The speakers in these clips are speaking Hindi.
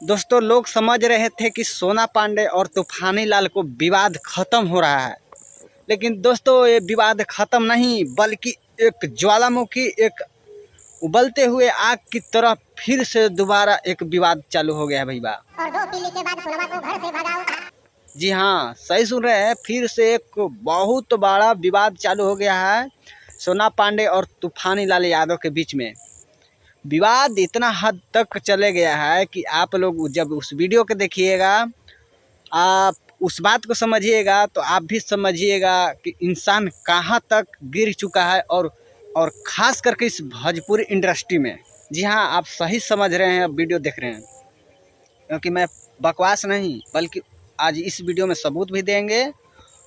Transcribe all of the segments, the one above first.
दोस्तों लोग समझ रहे थे कि सोना पांडे और तूफानी लाल को विवाद खत्म हो रहा है, लेकिन दोस्तों ये विवाद खत्म नहीं बल्कि एक ज्वालामुखी, एक उबलते हुए आग की तरह फिर से दोबारा एक विवाद चालू हो गया है भैया। और 2 पीली के बाद सोनमा को घर से भगाओ। जी हाँ, सही सुन रहे हैं, फिर से एक बहुत बड़ा विवाद चालू हो गया है सोना पांडे और तूफानी लाल यादव के बीच में। विवाद इतना हद तक चले गया है कि आप लोग जब उस वीडियो को देखिएगा, आप उस बात को समझिएगा तो आप भी समझिएगा कि इंसान कहाँ तक गिर चुका है और ख़ास करके इस भोजपुरी इंडस्ट्री में। जी हाँ, आप सही समझ रहे हैं, वीडियो देख रहे हैं, क्योंकि मैं बकवास नहीं बल्कि आज इस वीडियो में सबूत भी देंगे।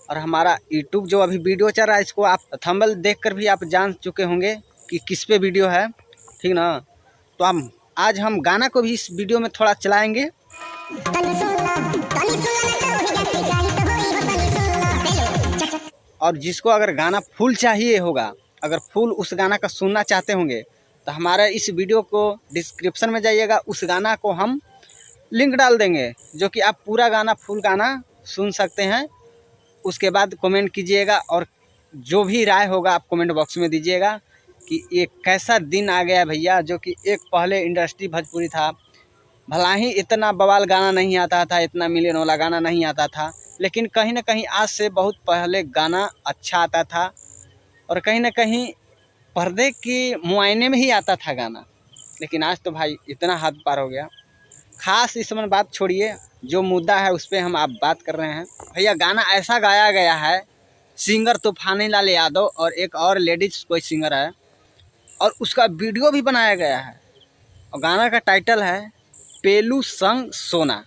और हमारा यूट्यूब जो अभी वीडियो चल रहा है, इसको आप थंबनेल देखकर भी आप जान चुके होंगे कि किस पे वीडियो है, ठीक ना। तो आज हम गाना को भी इस वीडियो में थोड़ा चलाएंगे। और जिसको अगर गाना फुल चाहिए होगा, अगर फुल उस गाना का सुनना चाहते होंगे, तो हमारा इस वीडियो को डिस्क्रिप्शन में जाइएगा, उस गाना को हम लिंक डाल देंगे, जो कि आप पूरा गाना फुल गाना सुन सकते हैं। उसके बाद कमेंट कीजिएगा और जो भी राय होगा आप कमेंट बॉक्स में दीजिएगा कि ये कैसा दिन आ गया भैया। जो कि एक पहले इंडस्ट्री भोजपुरी था, भला ही इतना बवाल गाना नहीं आता था, इतना मिलियन वाला गाना नहीं आता था, लेकिन कहीं ना कहीं आज से बहुत पहले गाना अच्छा आता था और कहीं ना कहीं पर्दे की मुआयने में ही आता था गाना। लेकिन आज तो भाई इतना हद पार हो गया। खास इस समय बात छोड़िए, जो मुद्दा है उस पर हम आप बात कर रहे हैं। भैया गाना ऐसा गाया गया है, सिंगर तूफानी लाल यादव और एक और लेडीज़ कोई सिंगर है, और उसका वीडियो भी बनाया गया है। और गाना का टाइटल है पेलू संग सोना।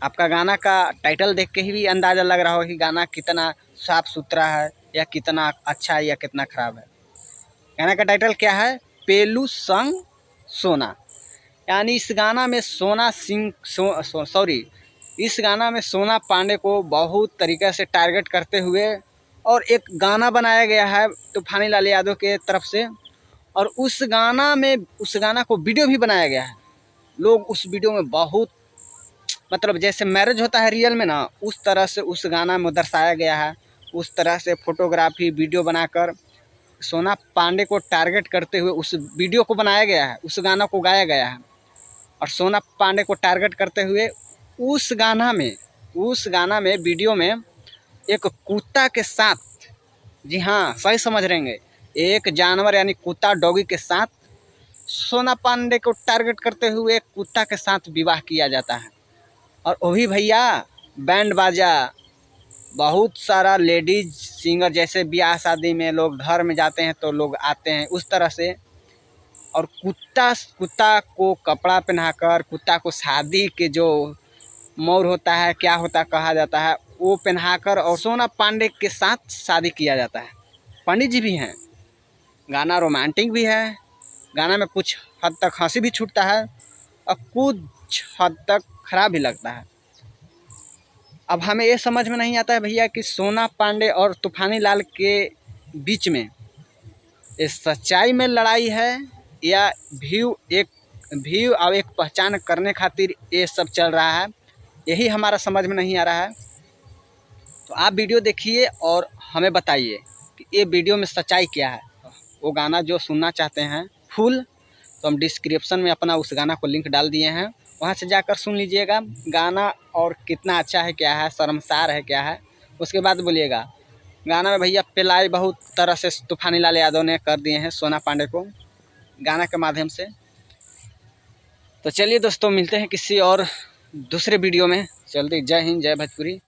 आपका गाना का टाइटल देख के ही भी अंदाज़ा लग रहा हो कि गाना कितना साफ़ सुथरा है या कितना अच्छा है या कितना ख़राब है। गाना का टाइटल क्या है? पेलू संग सोना। यानी इस गाना में इस गाना में सोना पांडे को बहुत तरीक़े से टारगेट करते हुए और एक गाना बनाया गया है तूफानी लाल यादव के तरफ से। और उस गाना को वीडियो भी बनाया गया है। लोग उस वीडियो में बहुत मतलब जैसे मैरिज होता है रियल में ना, उस तरह से उस गाना में दर्शाया गया है। उस तरह से फोटोग्राफी वीडियो बनाकर सोना पांडे को टारगेट करते हुए उस वीडियो को बनाया गया है, उस गाना को गाया गया है। और सोना पांडे को टारगेट करते हुए उस गाना में वीडियो में एक कुत्ता के साथ, जी हाँ सही समझ रहेंगे, एक जानवर यानी कुत्ता डॉगी के साथ सोना पांडे को टारगेट करते हुए एक कुत्ता के साथ विवाह किया जाता है। और वो भी भैया बैंड बाजा, बहुत सारा लेडीज सिंगर, जैसे ब्याह शादी में लोग घर में जाते हैं तो लोग आते हैं उस तरह से। और कुत्ता को कपड़ा पहनाकर, कुत्ता को शादी के जो मोर होता है, क्या होता कहा जाता है, वो पहनाकर और सोना पांडे के साथ शादी किया जाता है। पंडित जी भी हैं। गाना रोमांटिक भी है, गाना में कुछ हद तक हंसी भी छूटता है और कुछ हद तक खराब भी लगता है। अब हमें ये समझ में नहीं आता है भैया कि सोना पांडे और तूफानी लाल के बीच में ये सच्चाई में लड़ाई है या व्यू और एक पहचान करने खातिर ये सब चल रहा है, यही हमारा समझ में नहीं आ रहा है। तो आप वीडियो देखिए और हमें बताइए कि ये वीडियो में सच्चाई क्या है। वो गाना जो सुनना चाहते हैं फुल, तो हम डिस्क्रिप्शन में अपना उस गाना को लिंक डाल दिए हैं, वहाँ से जाकर सुन लीजिएगा गाना, और कितना अच्छा है, क्या है, शर्मसार है, क्या है। उसके बाद बोलिएगा। गाना में भैया पिलाई बहुत तरह से तूफानी लाल यादव ने कर दिए हैं सोना पांडे को गाना के माध्यम से। तो चलिए दोस्तों, मिलते हैं किसी और दूसरे वीडियो में। जल्दी। जय हिंद, जय भोजपुरी।